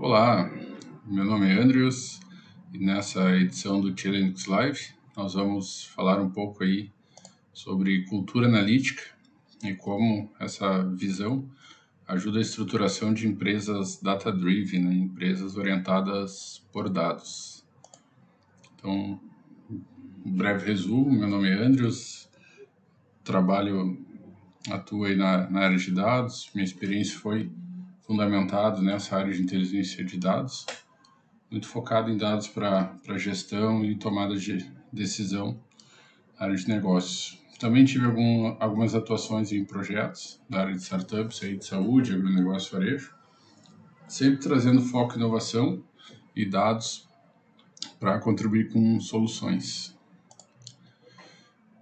Olá, meu nome é Andrews e nessa edição do Linux Live nós vamos falar um pouco aí sobre cultura analítica e como essa visão ajuda a estruturação de empresas data-driven, né? Empresas orientadas por dados. Então, um breve resumo, meu nome é Andrews, atuo aí na área de dados, minha experiência foi fundamentada nessa área de inteligência de dados, muito focado em dados para gestão e tomada de decisão, área de negócios. Também tive algumas atuações em projetos da área de startups, aí de saúde, agronegócio, varejo, sempre trazendo foco em inovação e dados para contribuir com soluções.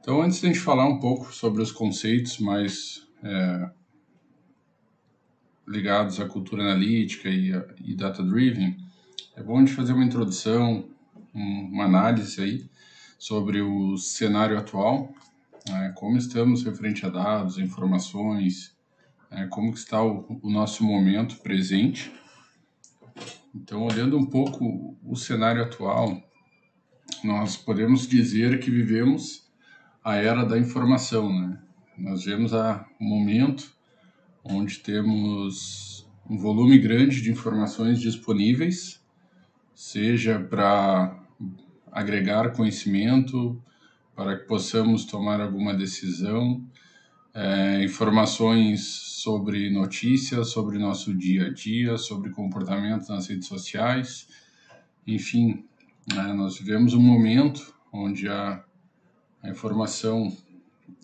Então, antes de a gente falar um pouco sobre os conceitos mais ligados à cultura analítica e data-driven, é bom a gente fazer uma introdução, uma análise aí sobre o cenário atual, como estamos referente a dados, informações, como que está o nosso momento presente. Então, olhando um pouco o cenário atual, nós podemos dizer que vivemos a era da informação, né? Nós vemos um momento onde temos um volume grande de informações disponíveis, seja para agregar conhecimento, para que possamos tomar alguma decisão, informações sobre notícias, sobre nosso dia a dia, sobre comportamentos nas redes sociais. Enfim, nós vivemos um momento onde a informação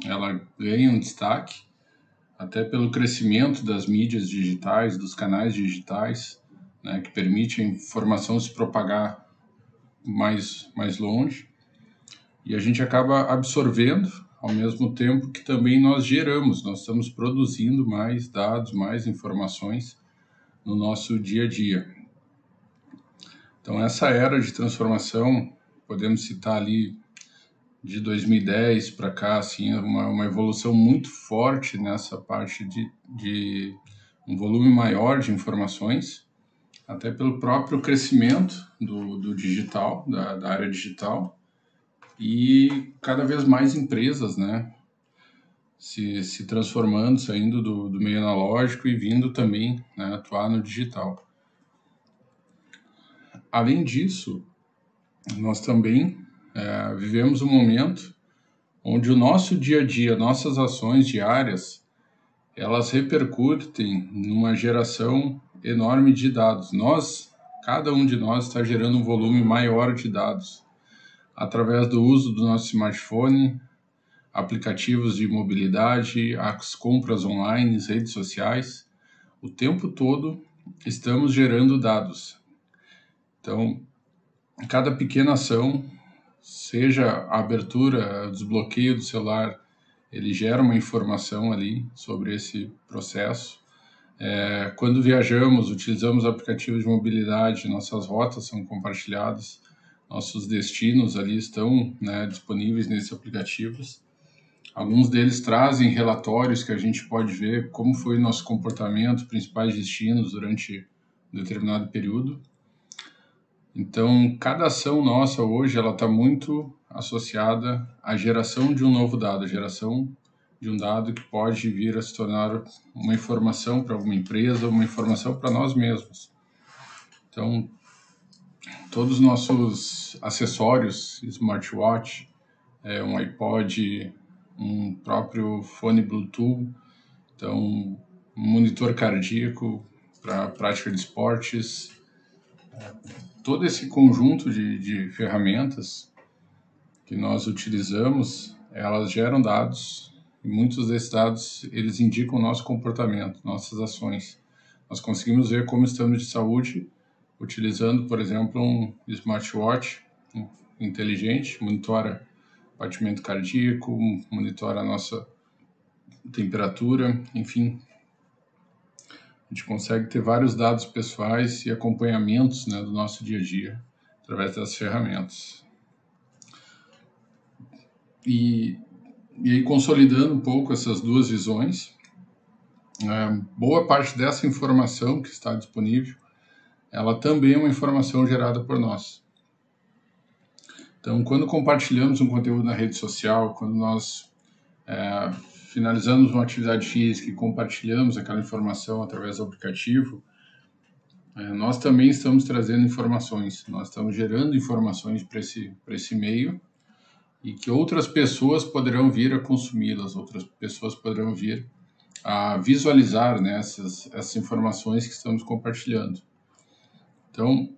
ela ganha um destaque, até pelo crescimento das mídias digitais, dos canais digitais, que permite a informação se propagar mais longe, e a gente acaba absorvendo ao mesmo tempo que também nós estamos produzindo mais dados, mais informações no nosso dia a dia. Então, essa era de transformação, podemos citar ali de 2010 para cá, assim, uma evolução muito forte nessa parte de um volume maior de informações, até pelo próprio crescimento do digital, da área digital, e cada vez mais empresas, né, se transformando, saindo do meio analógico e vindo também, né, atuar no digital. Além disso, nós também vivemos um momento onde o nosso dia a dia, nossas ações diárias, elas repercutem numa geração enorme de dados. Cada um de nós está gerando um volume maior de dados através do uso do nosso smartphone, aplicativos de mobilidade, as compras online, redes sociais. O tempo todo estamos gerando dados. Então, cada pequena ação, seja a abertura, o desbloqueio do celular, ele gera uma informação ali sobre esse processo. Quando viajamos, utilizamos aplicativos de mobilidade, nossas rotas são compartilhadas, nossos destinos ali estão, né, disponíveis nesses aplicativos. Alguns deles trazem relatórios que a gente pode ver como foi o nosso comportamento, principais destinos durante um determinado período. Então, cada ação nossa hoje, ela está muito associada à geração de um novo dado, a geração de um dado que pode vir a se tornar uma informação para alguma empresa, uma informação para nós mesmos. Então, todos os nossos acessórios, smartwatch, um iPod, um próprio fone Bluetooth, então um monitor cardíaco para prática de esportes, todo esse conjunto de ferramentas que nós utilizamos, elas geram dados, e muitos desses dados eles indicam o nosso comportamento, nossas ações. Nós conseguimos ver como estamos de saúde utilizando, por exemplo, um smartwatch inteligente, monitora o batimento cardíaco, monitora a nossa temperatura, enfim. A gente consegue ter vários dados pessoais e acompanhamentos, né, do nosso dia a dia através das ferramentas. E aí, consolidando um pouco essas duas visões, boa parte dessa informação que está disponível, ela também é uma informação gerada por nós. Então, quando compartilhamos um conteúdo na rede social, quando nós finalizamos uma atividade física e compartilhamos aquela informação através do aplicativo, nós também estamos trazendo informações, nós estamos gerando informações para esse meio e que outras pessoas poderão vir a consumi-las, outras pessoas poderão vir a visualizar, né, essas informações que estamos compartilhando. Então,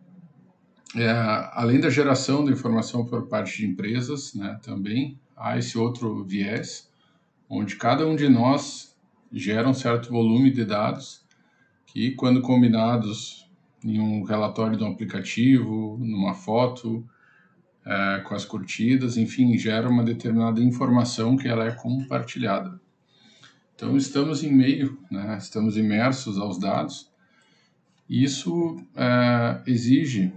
além da geração da informação por parte de empresas, né, também há esse outro viés, onde cada um de nós gera um certo volume de dados que, quando combinados em um relatório de um aplicativo, numa foto, com as curtidas, enfim, gera uma determinada informação que ela é compartilhada. Então, estamos em meio, né, estamos imersos aos dados, e isso exige,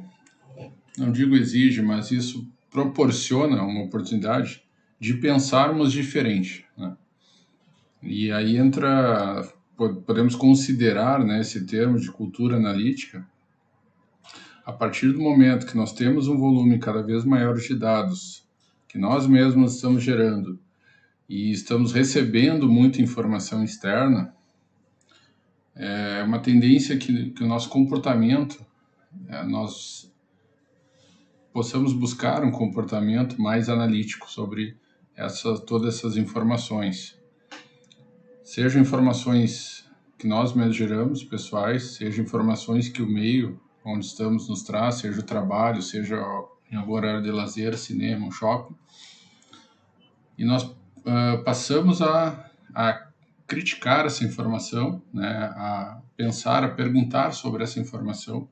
não digo exige, mas isso proporciona uma oportunidade de pensarmos diferente, né? E aí podemos considerar, né, esse termo de cultura analítica. A partir do momento que nós temos um volume cada vez maior de dados, que nós mesmos estamos gerando, e estamos recebendo muita informação externa, é uma tendência que o nosso comportamento, nós possamos buscar um comportamento mais analítico sobre todas essas informações. Sejam informações que nós mesmos geramos, pessoais, sejam informações que o meio onde estamos nos traz, seja o trabalho, seja em algum horário de lazer, cinema, shopping. E nós passamos a criticar essa informação, né, a pensar, a perguntar sobre essa informação,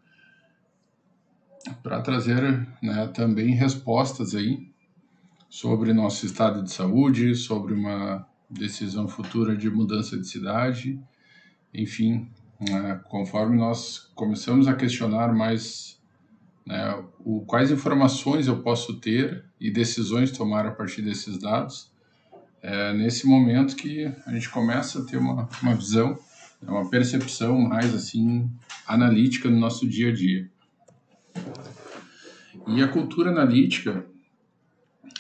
para trazer, né, também respostas aí sobre nosso estado de saúde, sobre uma decisão futura de mudança de cidade, enfim, conforme nós começamos a questionar mais, né, quais informações eu posso ter e decisões tomar a partir desses dados, nesse momento que a gente começa a ter uma visão, uma percepção mais assim analítica no nosso dia a dia. E a cultura analítica,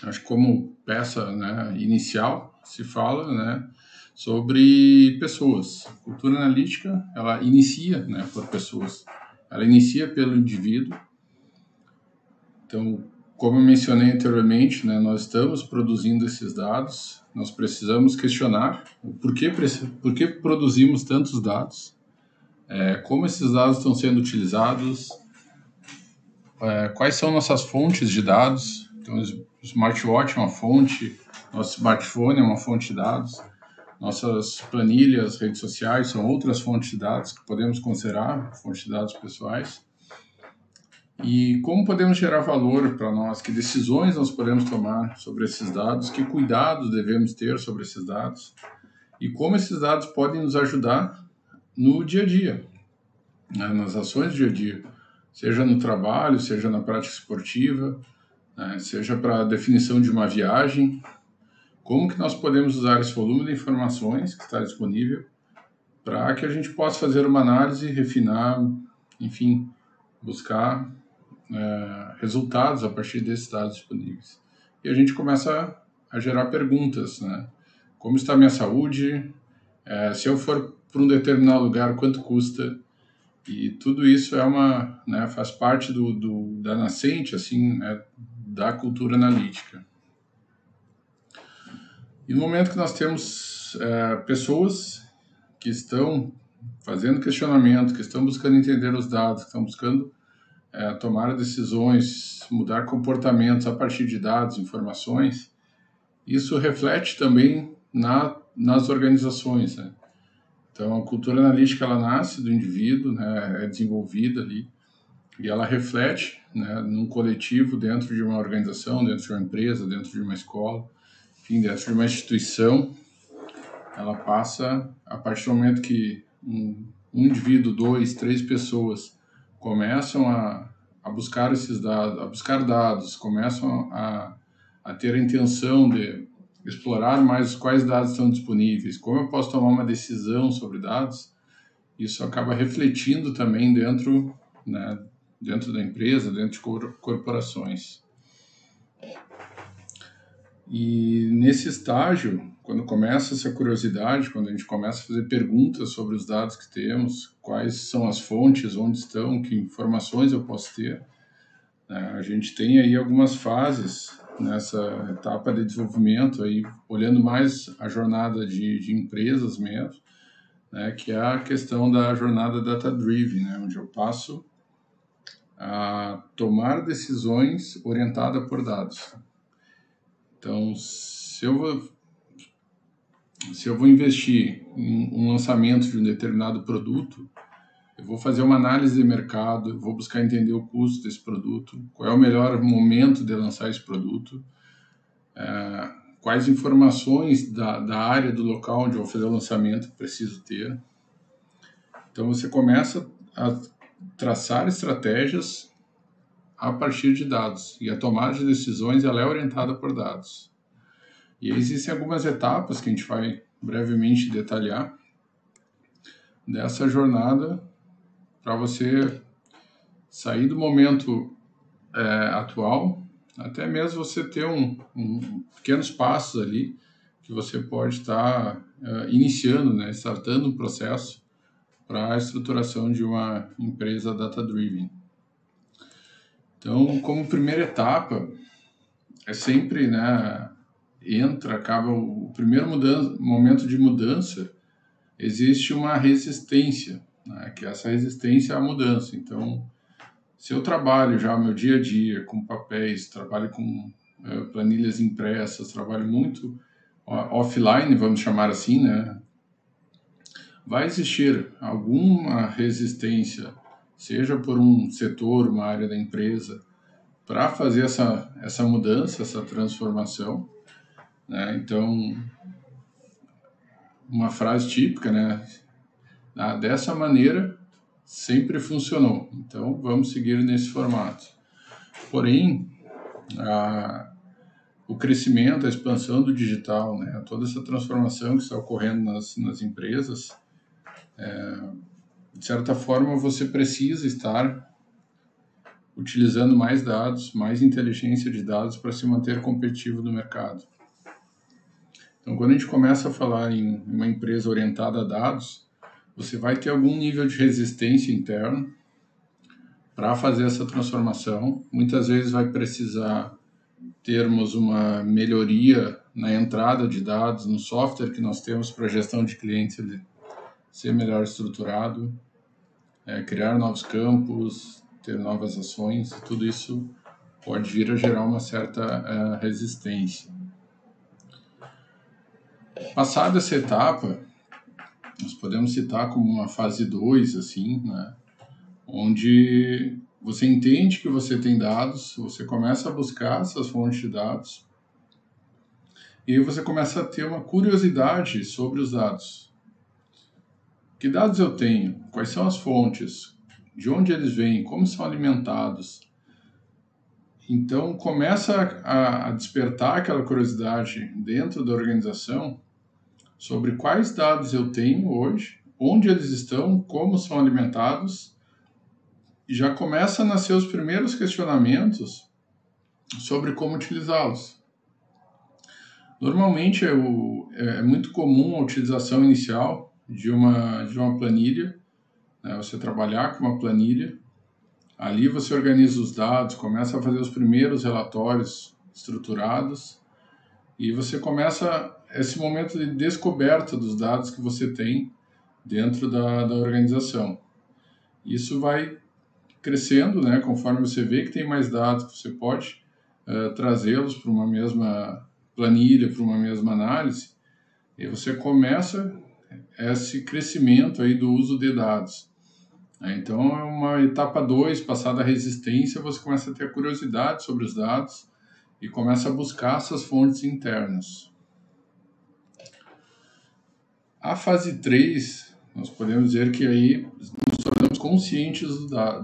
acho que como peça, né, inicial, se fala, né, sobre pessoas. A cultura analítica, ela inicia, né, por pessoas. Ela inicia pelo indivíduo. Então, como eu mencionei anteriormente, né, nós estamos produzindo esses dados, nós precisamos questionar o por que produzimos tantos dados, como esses dados estão sendo utilizados, quais são nossas fontes de dados. Então, o smartwatch é uma fonte, nosso smartphone é uma fonte de dados, nossas planilhas, redes sociais são outras fontes de dados que podemos considerar fontes de dados pessoais. E como podemos gerar valor para nós, que decisões nós podemos tomar sobre esses dados, que cuidados devemos ter sobre esses dados e como esses dados podem nos ajudar no dia a dia, né, nas ações do dia a dia, seja no trabalho, seja na prática esportiva, né, seja para a definição de uma viagem. Como que nós podemos usar esse volume de informações que está disponível para que a gente possa fazer uma análise, refinar, enfim, buscar resultados a partir desses dados disponíveis. E a gente começa a gerar perguntas, né? Como está a minha saúde? Se eu for para um determinado lugar, quanto custa? E tudo isso né, faz parte da nascente, assim, da cultura analítica. E no momento que nós temos pessoas que estão fazendo questionamento, que estão buscando entender os dados, que estão buscando tomar decisões, mudar comportamentos a partir de dados, informações, isso reflete também nas organizações, né? Então, a cultura analítica, ela nasce do indivíduo, né, é desenvolvida ali, e ela reflete, né, num coletivo, dentro de uma organização, dentro de uma empresa, dentro de uma escola, enfim, dentro de uma instituição. Ela passa, a partir do momento que um indivíduo, 2, 3 pessoas começam a buscar esses dados, a buscar dados, começam a ter a intenção de explorar mais quais dados estão disponíveis, como eu posso tomar uma decisão sobre dados, isso acaba refletindo também dentro né, dentro da empresa, dentro de corporações. E nesse estágio, quando começa essa curiosidade, quando a gente começa a fazer perguntas sobre os dados que temos, quais são as fontes, onde estão, que informações eu posso ter, né, a gente tem aí algumas fases nessa etapa de desenvolvimento, aí, olhando mais a jornada de empresas mesmo, né, que é a questão da jornada data-driven, né, onde eu passo a tomar decisões orientadas por dados. Então, se eu vou investir em um lançamento de um determinado produto, eu vou fazer uma análise de mercado, eu vou buscar entender o custo desse produto, qual é o melhor momento de lançar esse produto, quais informações da área do local onde eu vou fazer o lançamento preciso ter. Então, você começa a traçar estratégias a partir de dados, e a tomada de decisões ela é orientada por dados. E existem algumas etapas que a gente vai brevemente detalhar dessa jornada para você sair do momento atual, até mesmo você ter pequenos passos ali que você pode estar iniciando, né, startando um processo para a estruturação de uma empresa data-driven. Então, como primeira etapa, é sempre, né, acaba o primeiro momento de mudança, existe uma resistência, né, que essa resistência à mudança. Então, se eu trabalho já o meu dia a dia com papéis, trabalho com planilhas impressas, trabalho muito offline, vamos chamar assim, né, vai existir alguma resistência, seja por um setor, uma área da empresa, para fazer essa mudança, essa transformação, né? Então, uma frase típica, né? Dessa maneira, sempre funcionou. Então, vamos seguir nesse formato. Porém, o crescimento, a expansão do digital, né? Toda essa transformação que está ocorrendo nas empresas, de certa forma, você precisa estar utilizando mais dados, mais inteligência de dados para se manter competitivo no mercado. Então, quando a gente começa a falar em uma empresa orientada a dados, você vai ter algum nível de resistência interna para fazer essa transformação. Muitas vezes vai precisar termos uma melhoria na entrada de dados, no software que nós temos para gestão de clientes, ele ser melhor estruturado, criar novos campos, ter novas ações, tudo isso pode vir a gerar uma certa resistência. Passada essa etapa, nós podemos citar como uma fase 2, assim, né, onde você entende que você tem dados, você começa a buscar essas fontes de dados e você começa a ter uma curiosidade sobre os dados. Que dados eu tenho? Quais são as fontes? De onde eles vêm? Como são alimentados? Então, começa a despertar aquela curiosidade dentro da organização sobre quais dados eu tenho hoje, onde eles estão, como são alimentados, e já começa a nascer os primeiros questionamentos sobre como utilizá-los. Normalmente é muito comum a utilização inicial de uma planilha, né? Você trabalhar com uma planilha, ali você organiza os dados, começa a fazer os primeiros relatórios estruturados e você começa esse momento de descoberta dos dados que você tem dentro da organização. Isso vai crescendo, né, conforme você vê que tem mais dados, você pode trazê-los para uma mesma planilha, para uma mesma análise, e você começa esse crescimento aí do uso de dados. Então, é uma etapa 2, passada a resistência, você começa a ter curiosidade sobre os dados e começa a buscar essas fontes internas. A fase 3, nós podemos dizer que aí nos tornamos conscientes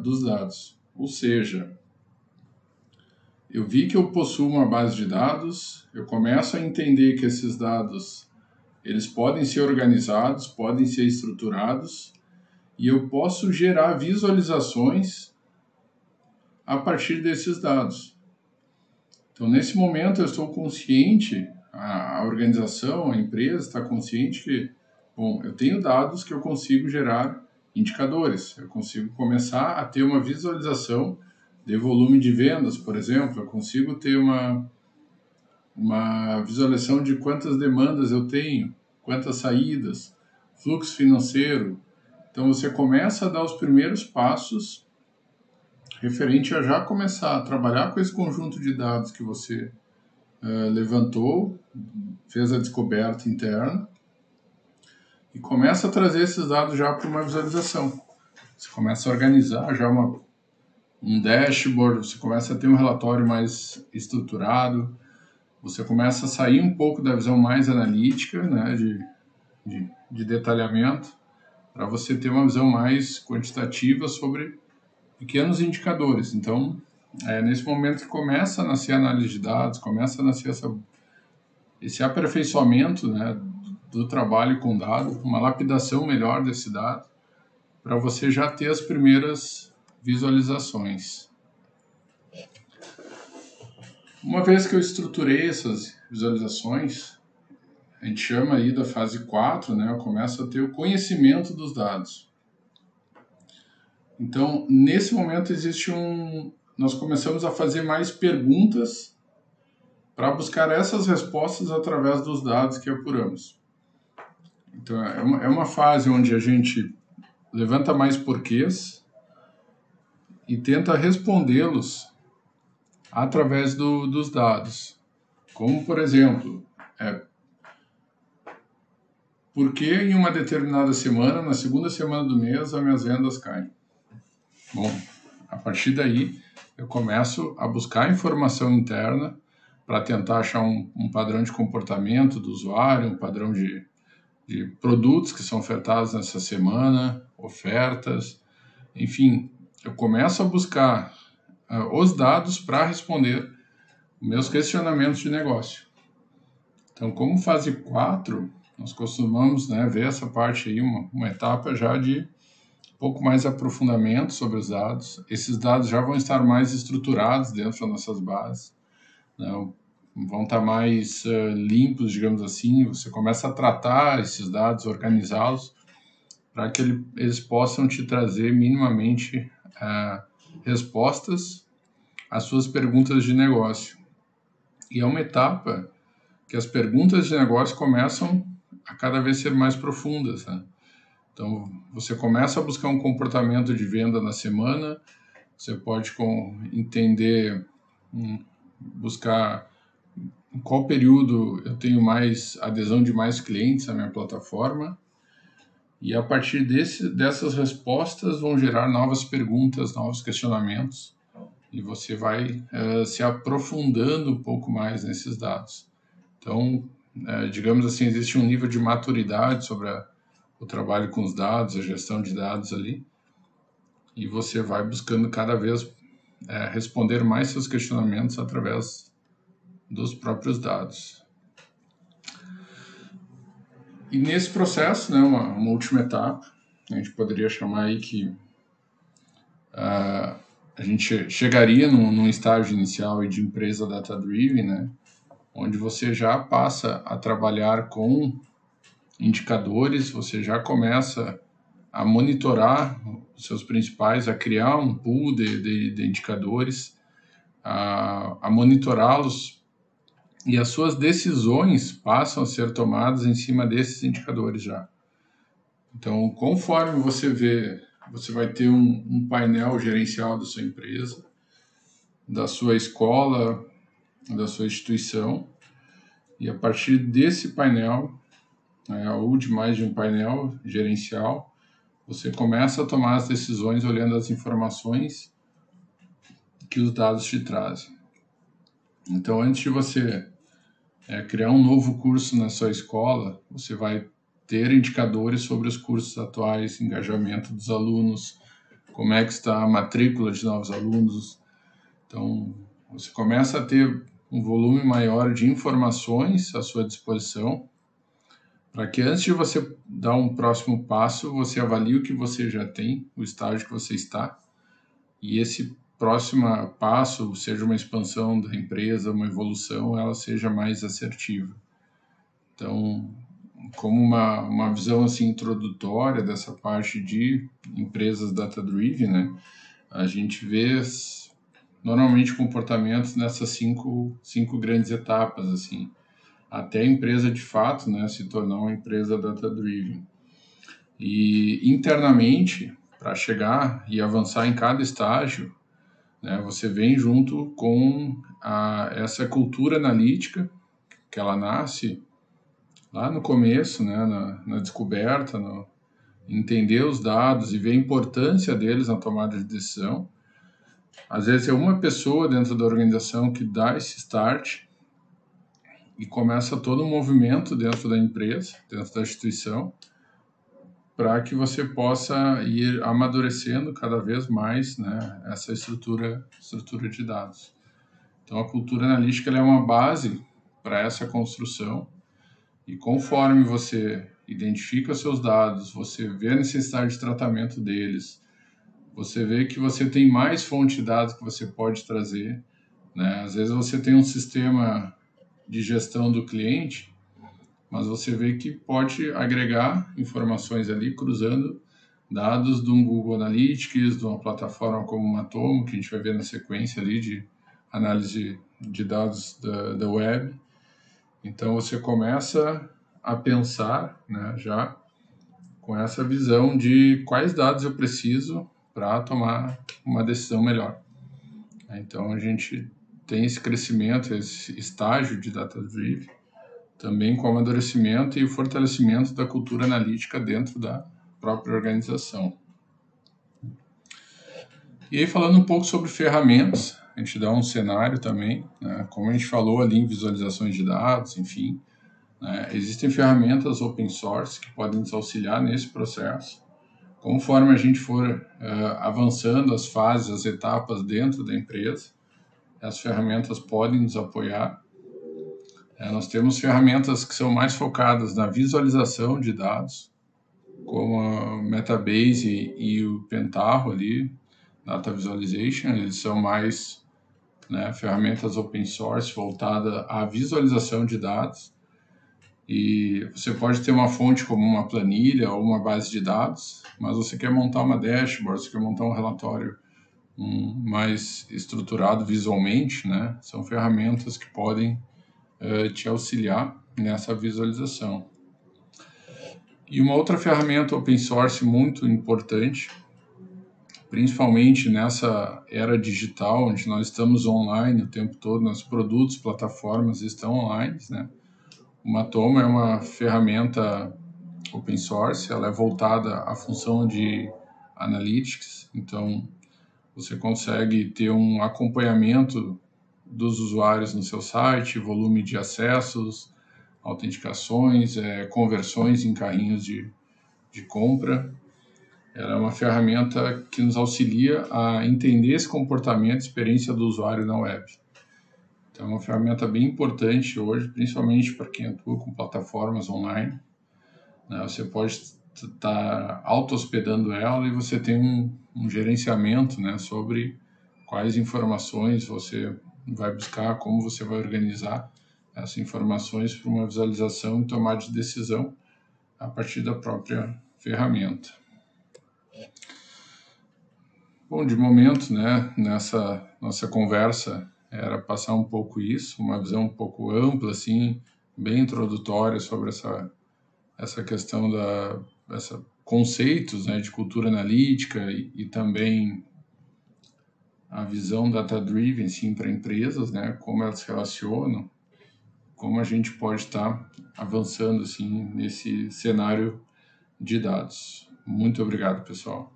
dos dados. Ou seja, eu vi que eu possuo uma base de dados, eu começo a entender que esses dados eles podem ser organizados, podem ser estruturados, e eu posso gerar visualizações a partir desses dados. Então, nesse momento, eu estou consciente, a organização, a empresa está consciente que, bom, eu tenho dados que eu consigo gerar indicadores, eu consigo começar a ter uma visualização de volume de vendas, por exemplo, eu consigo ter uma visualização de quantas demandas eu tenho, quantas saídas, fluxo financeiro. Então, você começa a dar os primeiros passos referente a já começar a trabalhar com esse conjunto de dados que você levantou, fez a descoberta interna e começa a trazer esses dados já para uma visualização. Você começa a organizar já um dashboard, você começa a ter um relatório mais estruturado, você começa a sair um pouco da visão mais analítica, né, de detalhamento, para você ter uma visão mais quantitativa sobre pequenos indicadores. Então, é nesse momento que começa a nascer a análise de dados, começa a nascer esse aperfeiçoamento, né, do trabalho com dado, uma lapidação melhor desse dado, para você já ter as primeiras visualizações. Uma vez que eu estruturei essas visualizações, a gente chama aí da fase 4, né, eu começo a ter o conhecimento dos dados. Então, nesse momento nós começamos a fazer mais perguntas para buscar essas respostas através dos dados que apuramos. Então, é uma fase onde a gente levanta mais porquês e tenta respondê-los através dos dados. Como, por exemplo, por que em uma determinada semana, na segunda semana do mês, as minhas vendas caem? Bom, a partir daí, eu começo a buscar informação interna para tentar achar um padrão de comportamento do usuário, um padrão de produtos que são ofertados nessa semana, ofertas, enfim, eu começo a buscar os dados para responder meus questionamentos de negócio. Então, como fase 4, nós costumamos, né, ver essa parte aí, uma etapa já de pouco mais aprofundamento sobre os dados. Esses dados já vão estar mais estruturados dentro das nossas bases, né, vão estar mais limpos, digamos assim. Você começa a tratar esses dados, organizá-los, para que eles possam te trazer minimamente respostas às suas perguntas de negócio. E é uma etapa que as perguntas de negócio começam a cada vez ser mais profundas, né? Então, você começa a buscar um comportamento de venda na semana, você pode entender, buscar em qual período eu tenho mais adesão de mais clientes à minha plataforma, e a partir dessas respostas vão gerar novas perguntas, novos questionamentos, e você vai se aprofundando um pouco mais nesses dados. Então, digamos assim, existe um nível de maturidade sobre o trabalho com os dados, a gestão de dados ali, e você vai buscando cada vez responder mais seus questionamentos através dos próprios dados. E nesse processo, né, uma última etapa, a gente poderia chamar aí que a gente chegaria num estágio inicial de empresa data-driven, né, onde você já passa a trabalhar com indicadores, você já começa a monitorar os seus principais, a criar um pool de indicadores, a monitorá-los, e as suas decisões passam a ser tomadas em cima desses indicadores já. Então, conforme você vai ter um painel gerencial da sua empresa, da sua escola, da sua instituição, e a partir desse painel, ou de mais de um painel gerencial, você começa a tomar as decisões olhando as informações que os dados te trazem. Então, antes de você criar um novo curso na sua escola, você vai ter indicadores sobre os cursos atuais, engajamento dos alunos, como é que está a matrícula de novos alunos. Então, você começa a ter um volume maior de informações à sua disposição para que antes de você dar um próximo passo, você avalie o que você já tem, o estágio que você está, e esse próximo passo, seja uma expansão da empresa, uma evolução, ela seja mais assertiva. Então, como uma visão assim introdutória dessa parte de empresas data-driven, né? A gente vê normalmente comportamentos nessas cinco grandes etapas, assim, até a empresa de fato, né, se tornar uma empresa data-driven. E internamente, para chegar e avançar em cada estágio, né, você vem junto com essa cultura analítica, que ela nasce lá no começo, né, na descoberta, entender os dados e ver a importância deles na tomada de decisão. Às vezes é uma pessoa dentro da organização que dá esse start e começa todo um movimento dentro da empresa, dentro da instituição, para que você possa ir amadurecendo cada vez mais, né, essa estrutura de dados. Então, a cultura analítica ela é uma base para essa construção e conforme você identifica seus dados, você vê a necessidade de tratamento deles, você vê que você tem mais fonte de dados que você pode trazer, né? Às vezes você tem um sistema de gestão do cliente, mas você vê que pode agregar informações ali, cruzando dados de um Google Analytics, de uma plataforma como o Matomo, que a gente vai ver na sequência ali de análise de dados da web. Então você começa a pensar, né, já com essa visão de quais dados eu preciso para tomar uma decisão melhor. Então a gente tem esse crescimento, esse estágio de data-driven, também com o amadurecimento e o fortalecimento da cultura analítica dentro da própria organização. E aí, falando um pouco sobre ferramentas, a gente dá um cenário também, né? Como a gente falou ali em visualizações de dados, enfim, né? Existem ferramentas open source que podem nos auxiliar nesse processo. Conforme a gente for avançando as fases, as etapas dentro da empresa, as ferramentas podem nos apoiar. Nós temos ferramentas que são mais focadas na visualização de dados, como a Metabase e o Pentaho ali, Data Visualization. Eles são mais, né, ferramentas open source voltadas à visualização de dados. E você pode ter uma fonte como uma planilha ou uma base de dados, mas você quer montar uma dashboard, você quer montar um relatório mais estruturado visualmente, né? São ferramentas que podem te auxiliar nessa visualização. E uma outra ferramenta open source muito importante, principalmente nessa era digital, onde nós estamos online o tempo todo, nossos produtos, plataformas estão online, né? O Matomo é uma ferramenta open source, ela é voltada à função de analytics, então você consegue ter um acompanhamento dos usuários no seu site, volume de acessos, autenticações, conversões em carrinhos de compra. Ela é uma ferramenta que nos auxilia a entender esse comportamento e experiência do usuário na web. Então, é uma ferramenta bem importante hoje, principalmente para quem atua com plataformas online, né? Você pode estar auto-hospedando ela e você tem um gerenciamento, né, sobre quais informações você vai buscar, como você vai organizar essas informações para uma visualização e tomada de decisão a partir da própria ferramenta. Bom, de momento, né, nessa nossa conversa, era passar um pouco isso, uma visão um pouco ampla, assim, bem introdutória sobre essa questão conceitos, né, de cultura analítica e também a visão data-driven, assim, para empresas, né, como elas se relacionam, como a gente pode estar avançando, assim, nesse cenário de dados. Muito obrigado, pessoal.